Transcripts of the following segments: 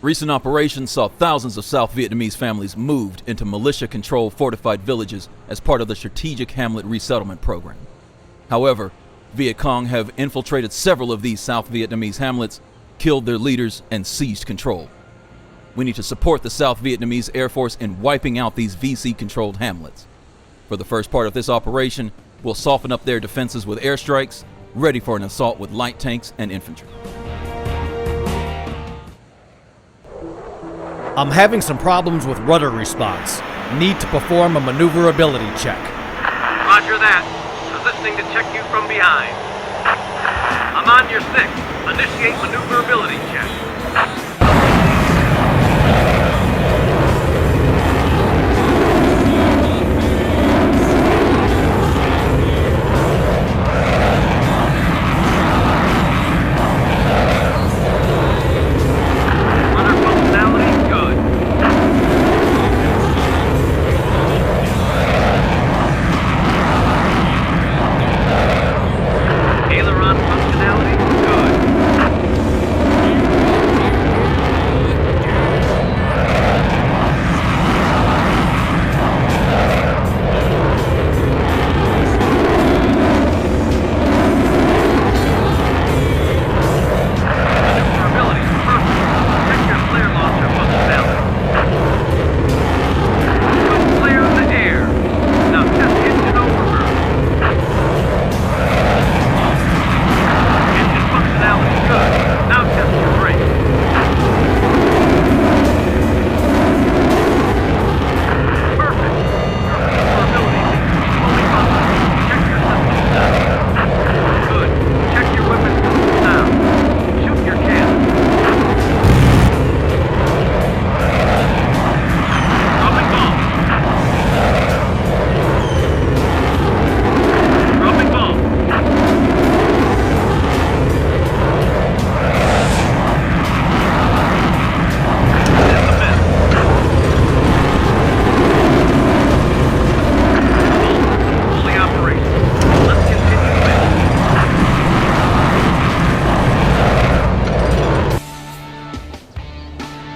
Recent operations saw thousands of South Vietnamese families moved into militia-controlled fortified villages as part of the Strategic Hamlet Resettlement Program. However, Viet Cong have infiltrated several of these South Vietnamese hamlets, killed their leaders, and seized control. We need to support the South Vietnamese Air Force in wiping out these VC-controlled hamlets. For the first part of this operation, we'll soften up their defenses with airstrikes, ready for an assault with light tanks and infantry. I'm having some problems with rudder response. Need to perform a maneuverability check. Roger that. Positioning to check you from behind. I'm on your 6. Initiate maneuverability check.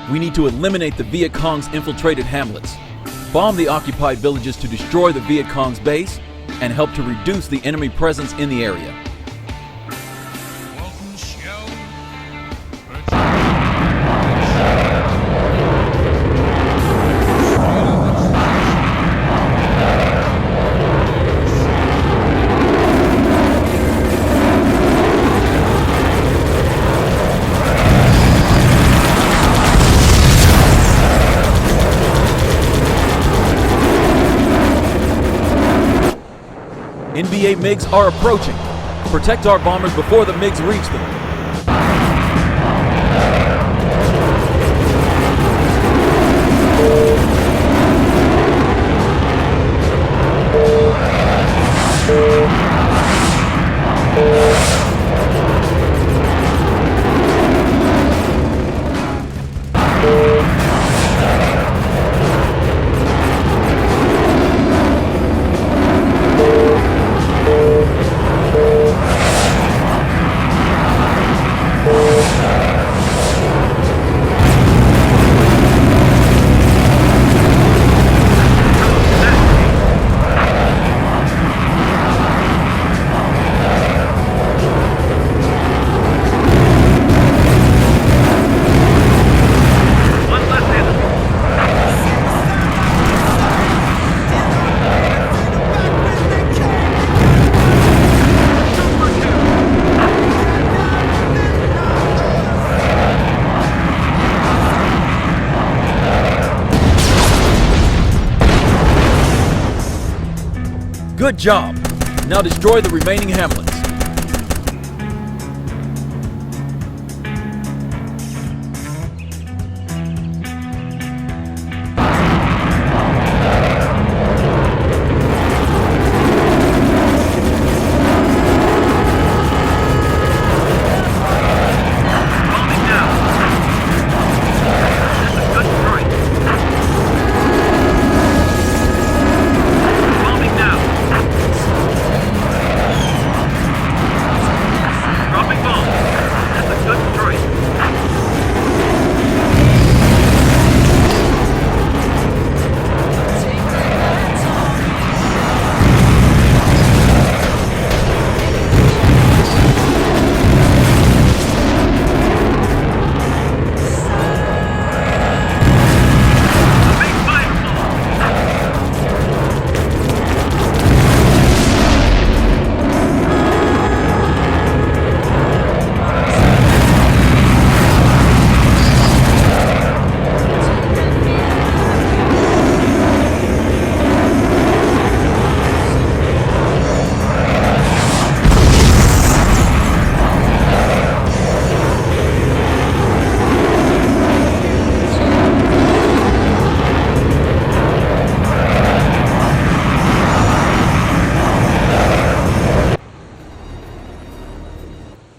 We need to eliminate the Viet Cong's infiltrated hamlets, bomb the occupied villages to destroy the Viet Cong's base, and help to reduce the enemy presence in the area. NVA MiGs are approaching. Protect our bombers before the MiGs reach them. Good job! Now destroy the remaining hamlets.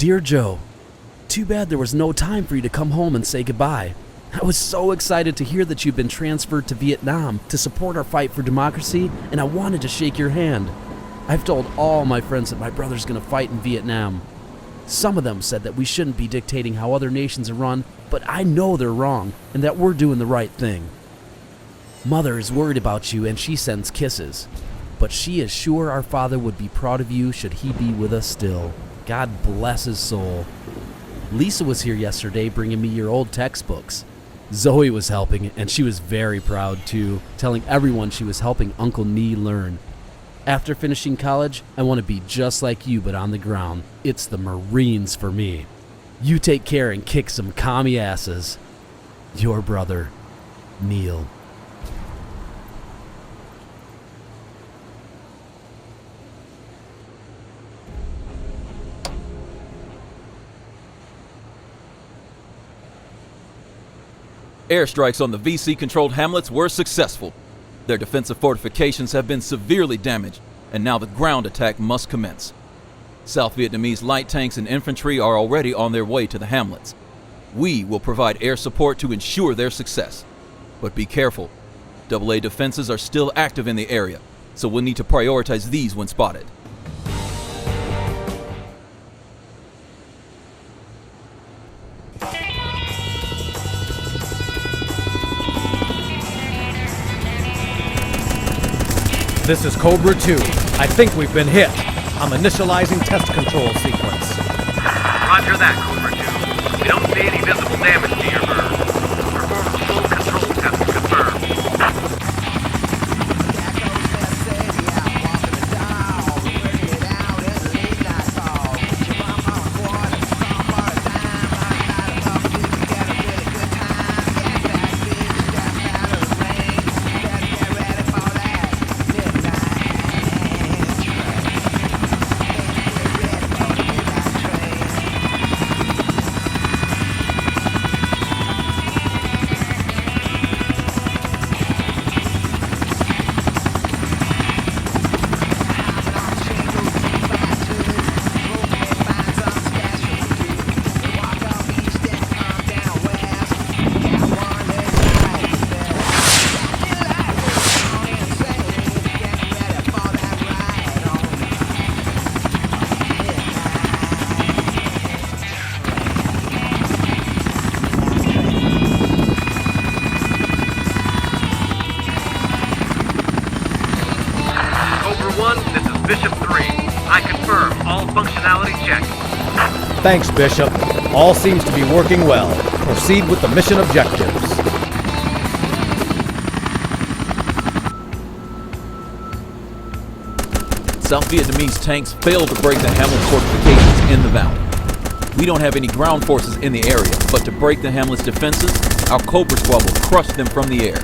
Dear Joe, too bad there was no time for you to come home and say goodbye. I was so excited to hear that you've been transferred to Vietnam to support our fight for democracy, and I wanted to shake your hand. I've told all my friends that my brother's gonna fight in Vietnam. Some of them said that we shouldn't be dictating how other nations are run, but I know they're wrong and that we're doing the right thing. Mother is worried about you and she sends kisses, but she is sure our father would be proud of you should he be with us still. God bless his soul. Lisa was here yesterday bringing me your old textbooks. Zoe was helping and she was very proud too, telling everyone she was helping Uncle Nee learn. After finishing college, I want to be just like you but on the ground. It's the Marines for me. You take care and kick some commie asses. Your brother, Neil. Airstrikes on the VC-controlled hamlets were successful. Their defensive fortifications have been severely damaged, and now the ground attack must commence. South Vietnamese light tanks and infantry are already on their way to the hamlets. We will provide air support to ensure their success. But be careful. AA defenses are still active in the area, so we'll need to prioritize these when spotted. This is Cobra 2. I think we've been hit. I'm initializing test control sequence. Roger that, Cobra 2. We don't see any visible damage to your bird. Perform a full control test to confirm. Bishop 3. I confirm all functionality checked. Thanks, Bishop. All seems to be working well. Proceed with the mission objectives. South Vietnamese tanks failed to break the hamlet fortifications in the valley. We don't have any ground forces in the area, but to break the hamlet's defenses, our Cobra Squad will crush them from the air.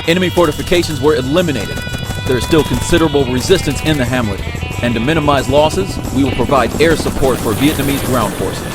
Enemy fortifications were eliminated. There is still considerable resistance in the hamlet, and to minimize losses, we will provide air support for Vietnamese ground forces.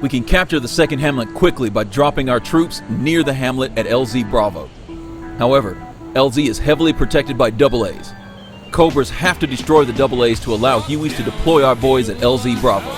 We can capture the second hamlet quickly by dropping our troops near the hamlet at LZ Bravo. However, LZ is heavily protected by AAs. Cobras have to destroy the AAs to allow Hueys to deploy our boys at LZ Bravo.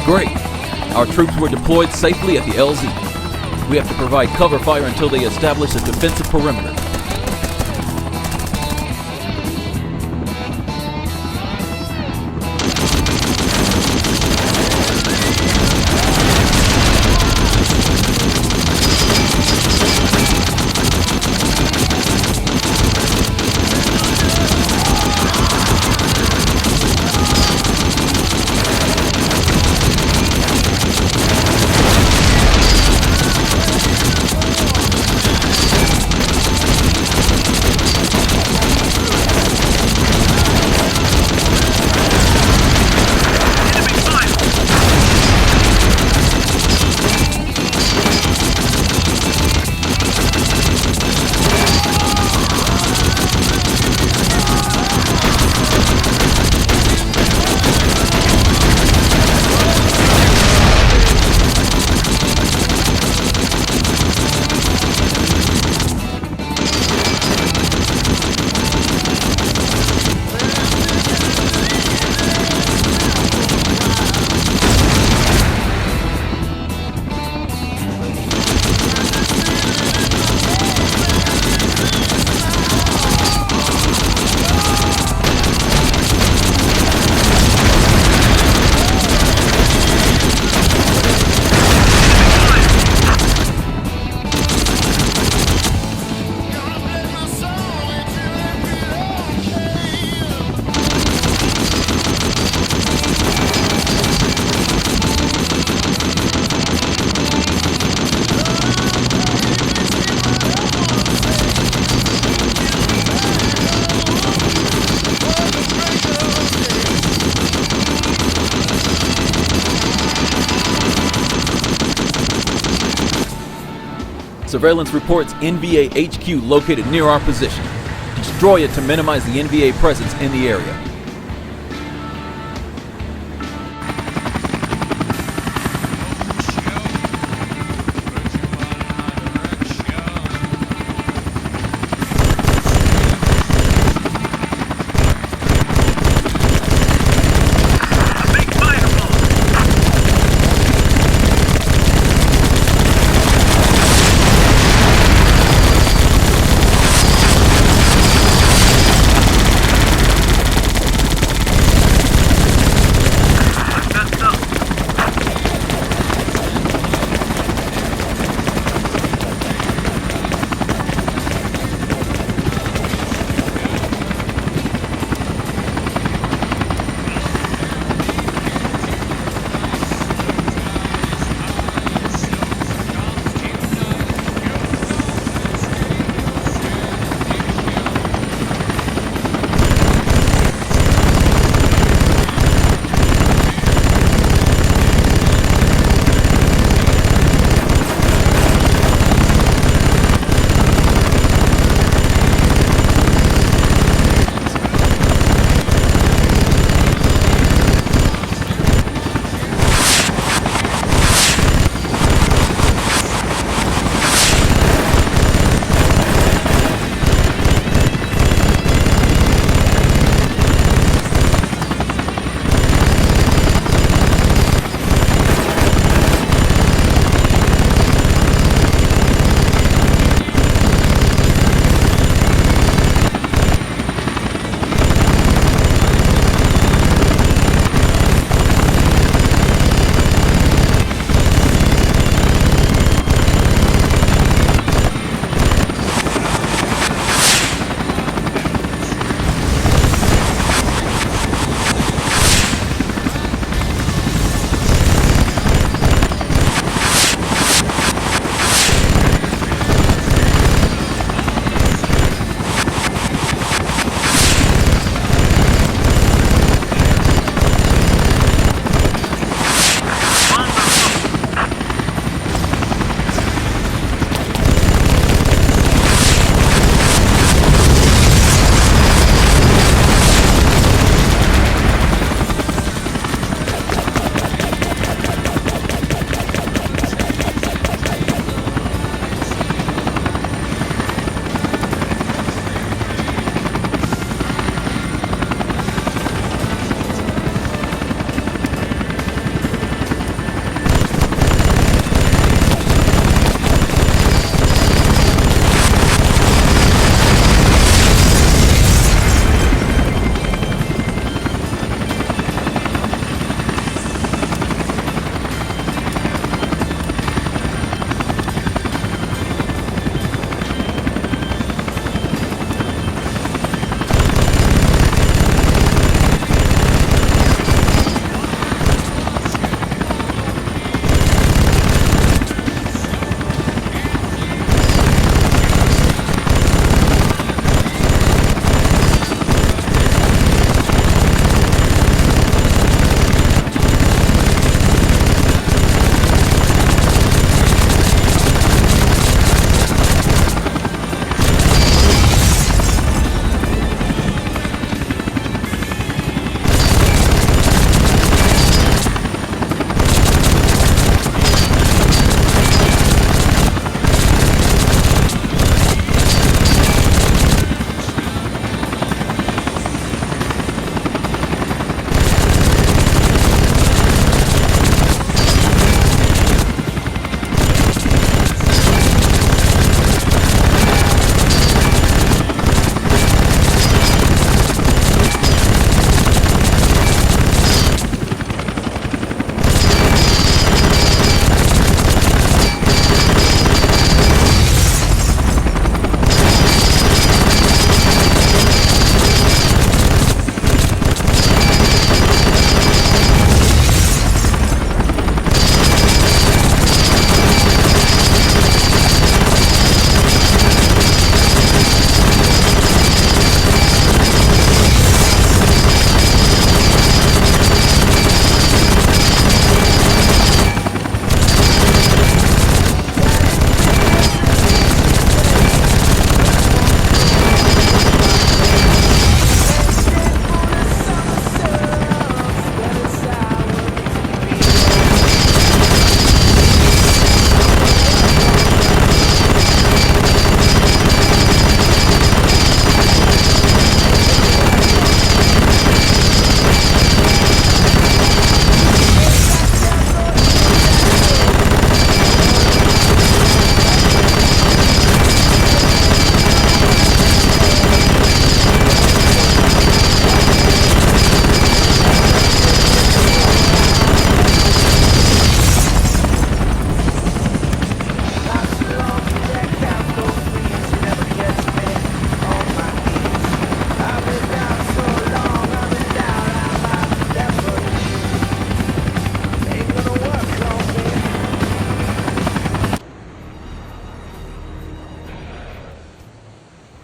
Great. Our troops were deployed safely at the LZ. We have to provide cover fire until they establish a defensive perimeter. Surveillance reports NVA HQ located near our position. Destroy it to minimize the NVA presence in the area.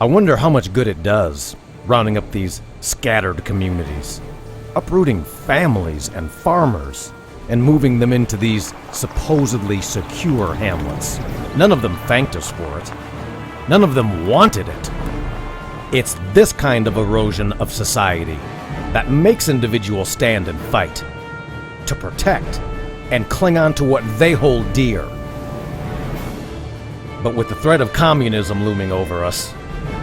I wonder how much good it does, rounding up these scattered communities, uprooting families and farmers, and moving them into these supposedly secure hamlets. None of them thanked us for it. None of them wanted it. It's this kind of erosion of society that makes individuals stand and fight, to protect and cling on to what they hold dear. But with the threat of communism looming over us,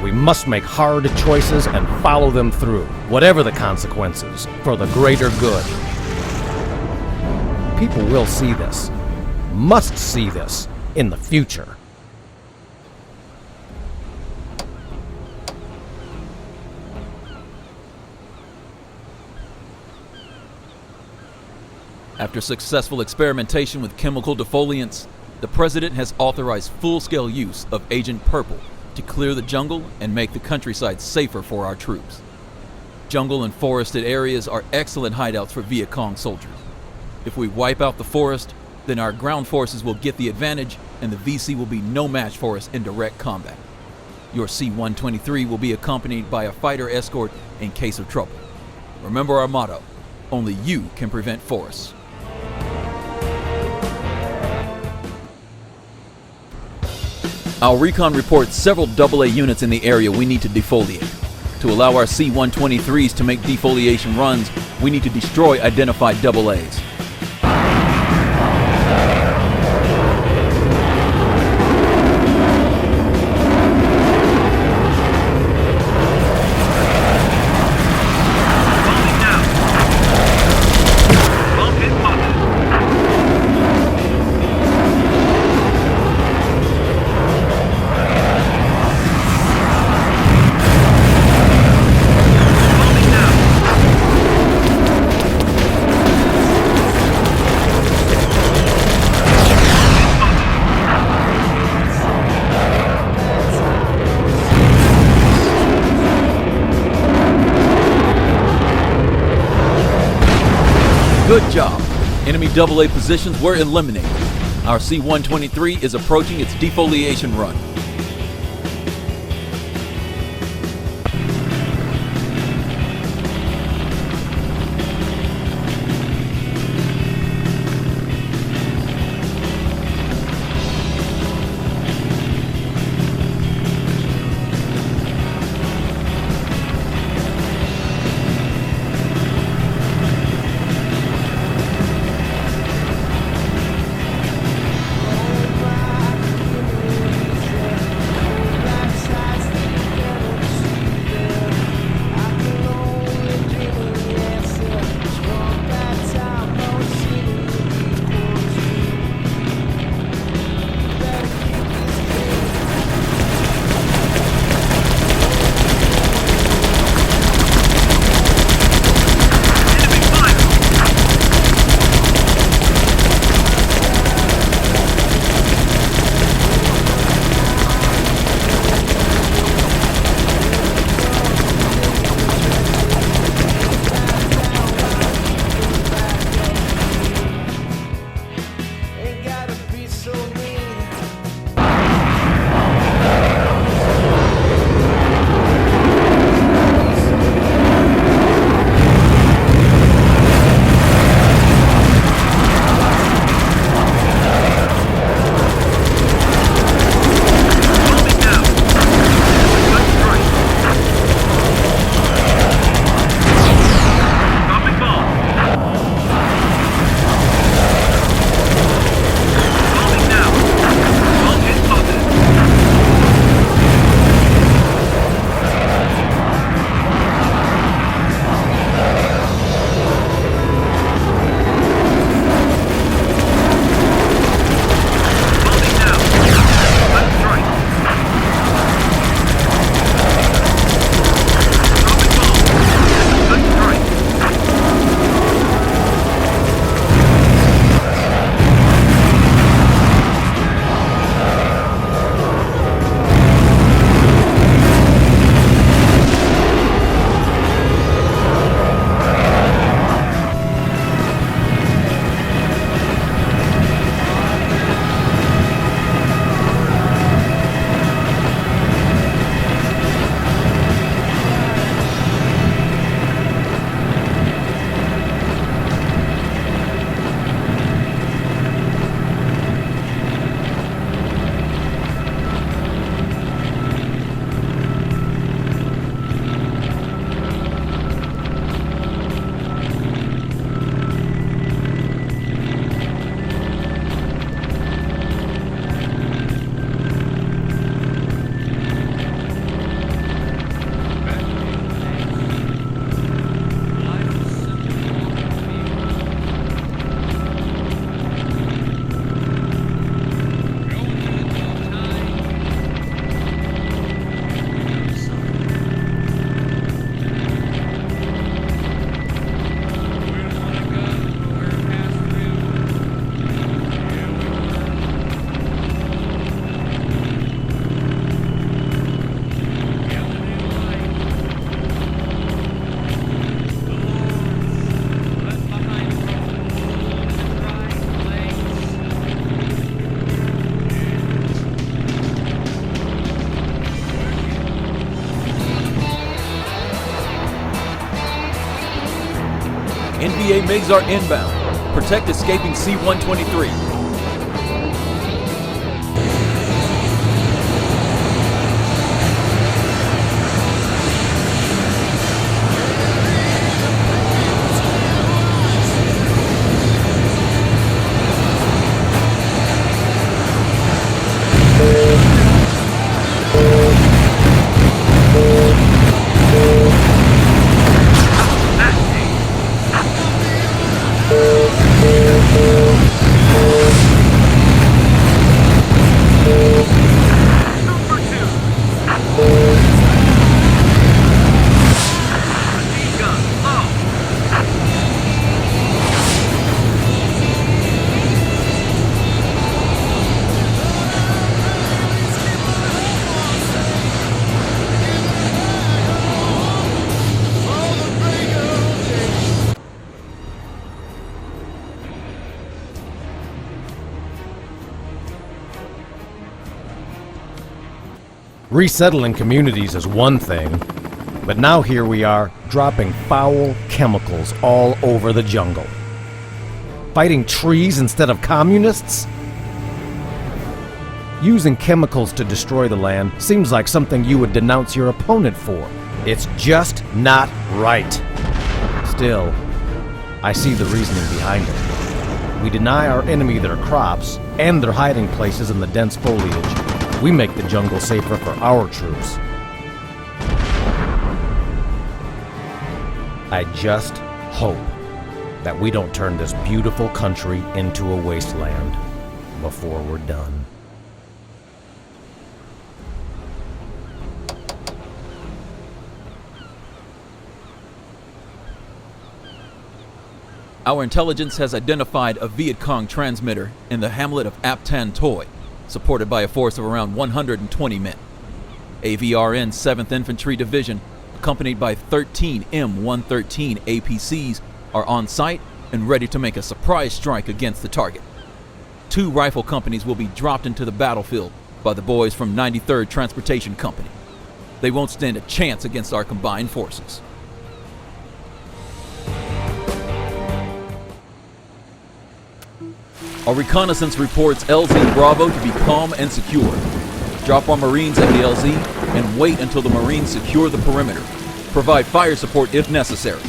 we must make hard choices and follow them through, whatever the consequences, for the greater good. People will see this, must see this, in the future. After successful experimentation with chemical defoliants, the President has authorized full-scale use of Agent Purple to clear the jungle and make the countryside safer for our troops. Jungle and forested areas are excellent hideouts for Viet Cong soldiers. If we wipe out the forest, then our ground forces will get the advantage and the VC will be no match for us in direct combat. Your C-123 will be accompanied by a fighter escort in case of trouble. Remember our motto, only you can prevent forests. Our recon reports several AA units in the area we need to defoliate. To allow our C-123s to make defoliation runs, we need to destroy identified AAs. Good job. Enemy AA positions were eliminated. Our C-123 is approaching its defoliation run. EVA MiGs are inbound. Protect escaping C-123. Resettling communities is one thing, but now here we are, dropping foul chemicals all over the jungle. Fighting trees instead of communists? Using chemicals to destroy the land seems like something you would denounce your opponent for. It's just not right. Still, I see the reasoning behind it. We deny our enemy their crops and their hiding places in the dense foliage. We make the jungle safer for our troops. I just hope that we don't turn this beautiful country into a wasteland before we're done. Our intelligence has identified a Viet Cong transmitter in the hamlet of Ap Tan Toi, supported by a force of around 120 men. AVRN 7th Infantry Division, accompanied by 13 M113 APCs, are on site and ready to make a surprise strike against the target. 2 rifle companies will be dropped into the battlefield by the boys from 93rd Transportation Company. They won't stand a chance against our combined forces. Our reconnaissance reports LZ Bravo to be calm and secure. Drop our Marines at the LZ and wait until the Marines secure the perimeter. Provide fire support if necessary.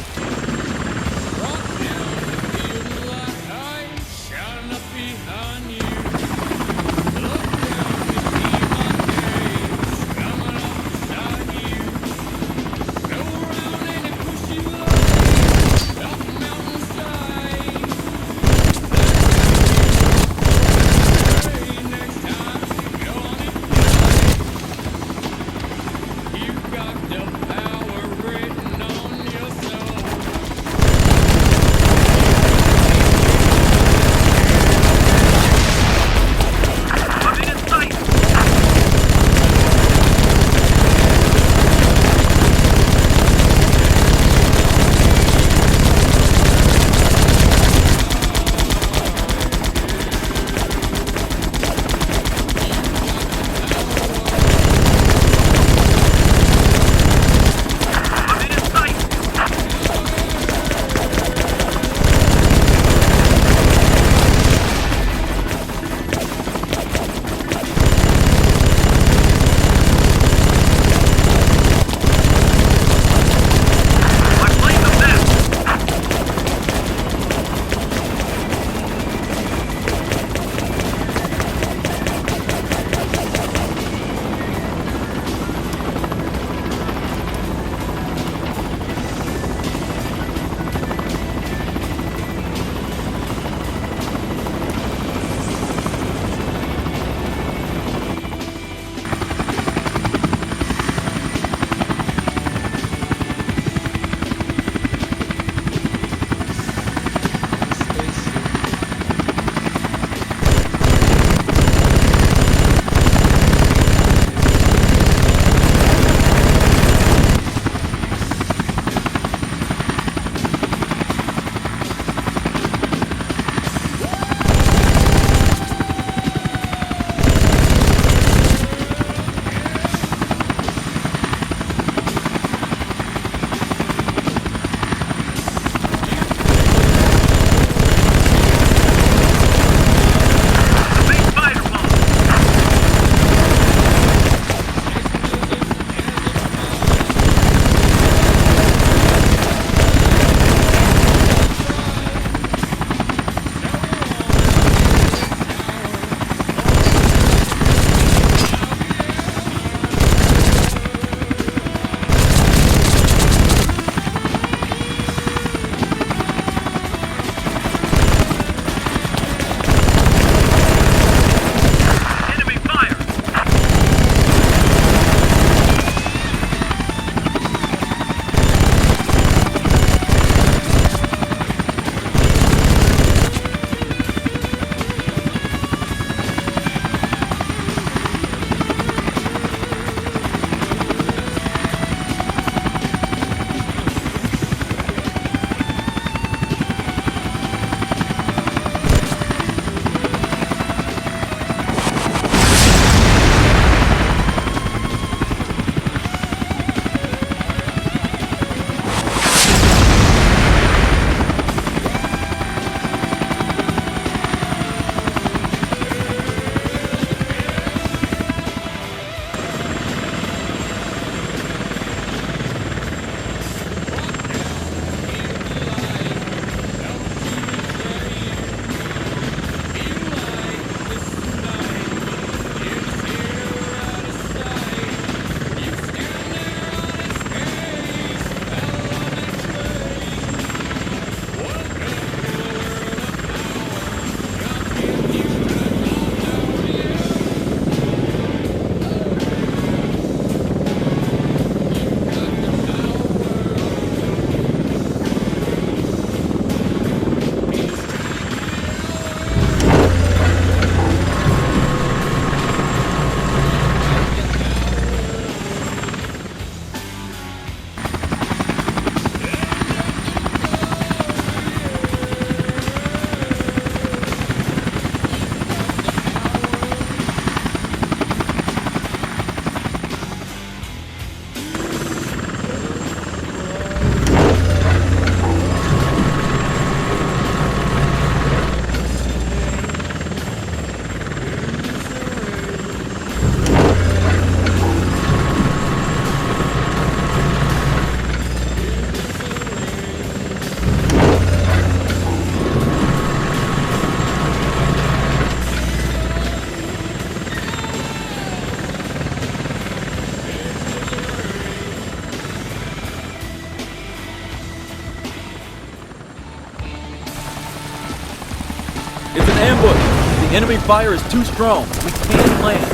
Enemy fire is too strong. We can't land.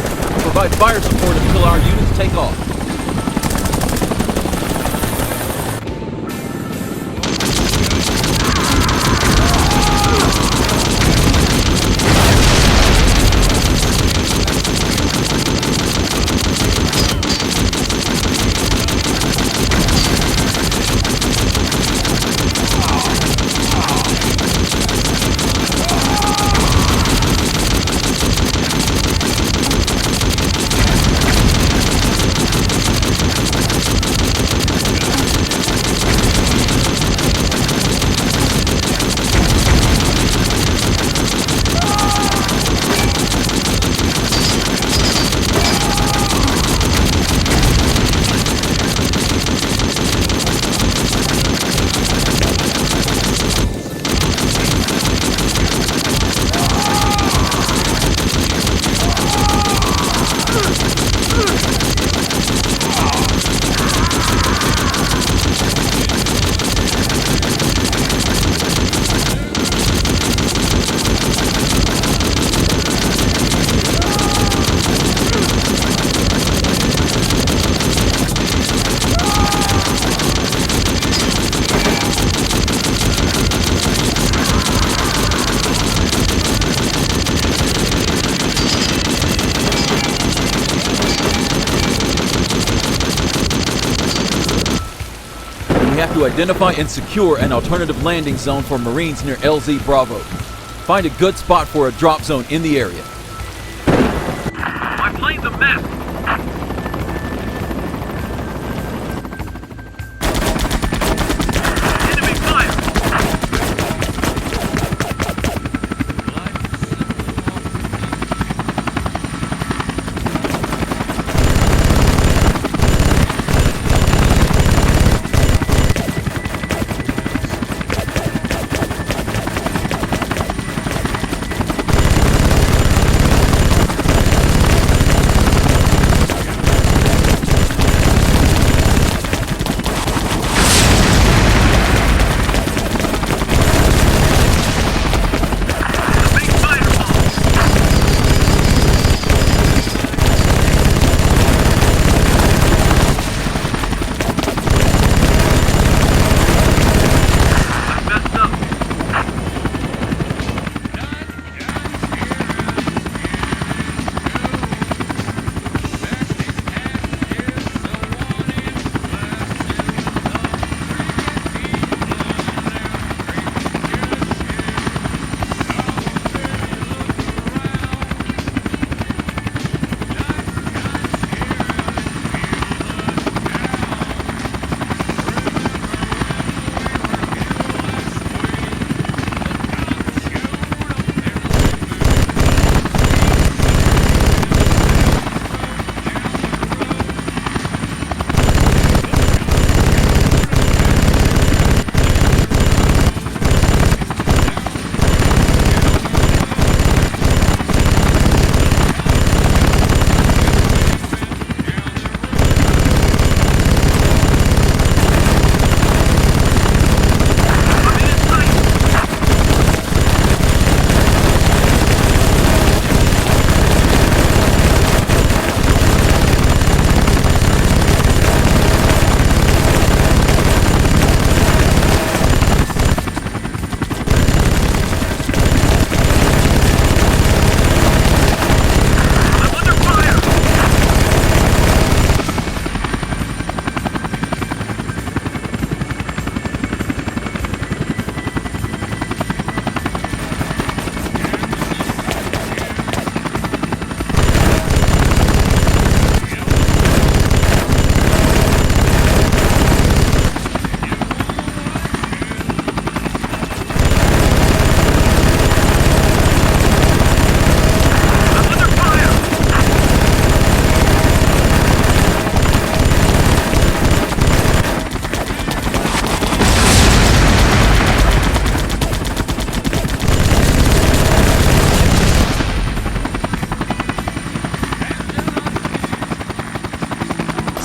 Provide fire support until our units take off. We have to identify and secure an alternative landing zone for Marines near LZ Bravo. Find a good spot for a drop zone in the area. My plane's a mess. Enemy fire.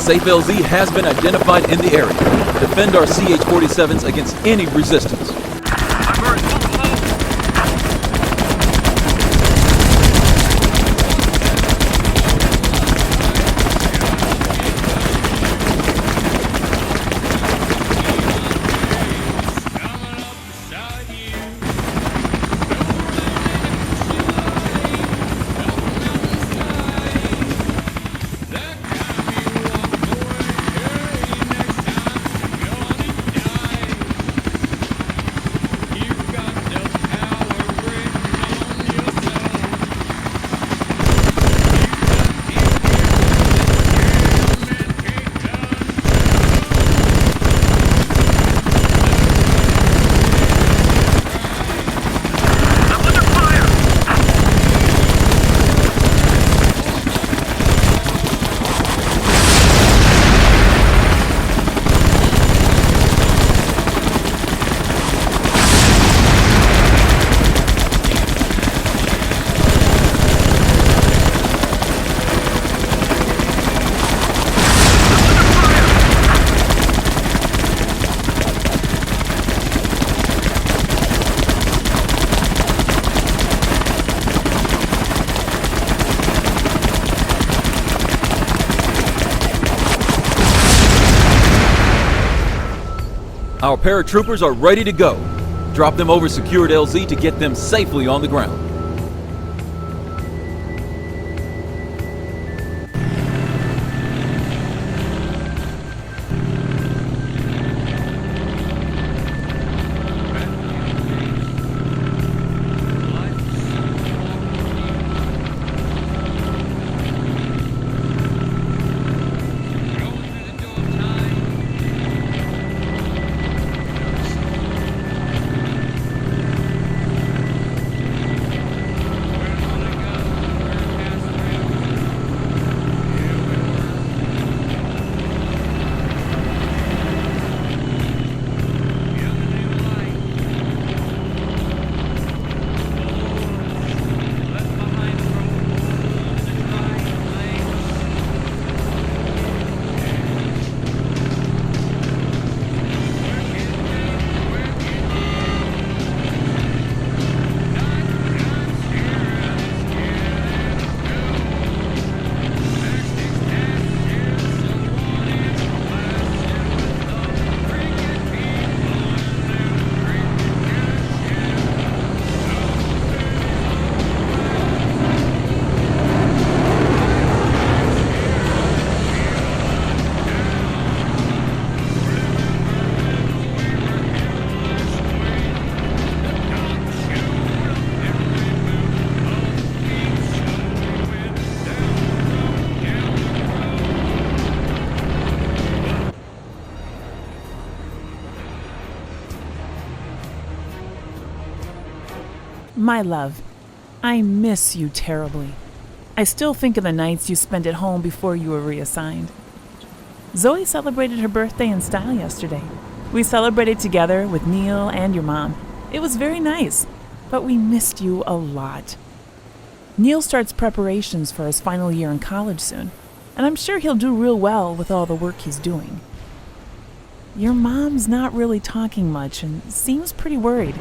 Safe LZ has been identified in the area. Defend our CH-47s against any resistance. My bird's full low. Our paratroopers are ready to go. Drop them over secured LZ to get them safely on the ground. My love, I miss you terribly. I still think of the nights you spent at home before you were reassigned. Zoe celebrated her birthday in style yesterday. We celebrated together with Neil and your mom. It was very nice, but we missed you a lot. Neil starts preparations for his final year in college soon, and I'm sure he'll do real well with all the work he's doing. Your mom's not really talking much and seems pretty worried.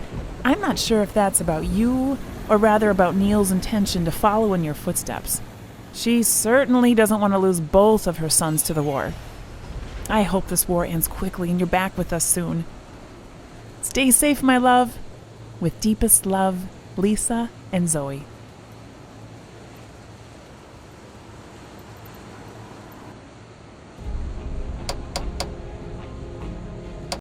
I'm not sure if that's about you, or rather about Neil's intention to follow in your footsteps. She certainly doesn't want to lose both of her sons to the war. I hope this war ends quickly and you're back with us soon. Stay safe, my love. With deepest love, Lisa and Zoe.